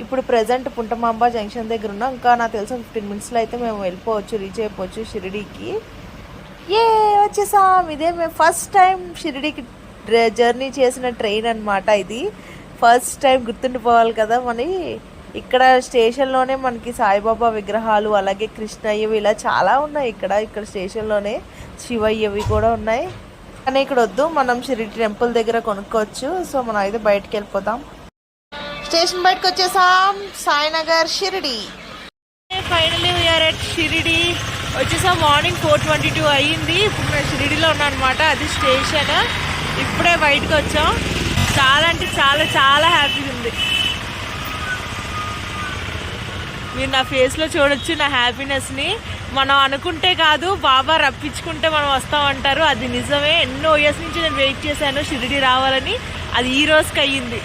ఇప్పుడు present పుంటమాంబ junction దగ్గర ఉన్నాం. ఇంకా నాకు తెలిసిన 15 మినిట్స్లో అయితే మేము వెళ్ళిపోవచ్చు, రీచ్ అయిపోవచ్చు షిరిడీకి. వచ్చేసాం. ఇదే మేము ఫస్ట్ టైం షిరిడీకి జర్నీ చేసిన ట్రైన్ అనమాట. ఇది ఫస్ట్ టైం గుర్తుండిపోవాలి కదా. మరి ఇక్కడ స్టేషన్లోనే మనకి సాయిబాబా విగ్రహాలు, అలాగే కృష్ణయ్యవి ఇలా చాలా ఉన్నాయి. ఇక్కడ స్టేషన్లోనే శివయ్యవి కూడా ఉన్నాయి. కానీ ఇక్కడ వద్దు, మనం షిరిడి టెంపుల్ దగ్గర కొనుక్కోవచ్చు. సో మనం అయితే బయటకు వెళ్ళిపోతాం. స్టేషన్ బయటకు వచ్చేసాం. Sainagar Shirdi. Finally we are at Shirdi. వచ్చేసాం. మార్నింగ్ 4:22 అయ్యింది. ఇప్పుడు మేము షిరిడిలో ఉన్నాం అనమాట. అది స్టేషన్. ఇప్పుడే బయటకు వచ్చాం. చాలా అంటే చాలా చాలా హ్యాపీగా ఉంది. మీరు నా ఫేస్లో చూడొచ్చు నా హ్యాపీనెస్ని. మనం అనుకుంటే కాదు, బాబా రప్పించుకుంటే మనం వస్తామంటారు. అది నిజమే. ఎన్నో ఇయర్స్ నుంచి నేను వెయిట్ చేశాను షిరిడి రావాలని. అది ఈ రోజుకి అయ్యింది.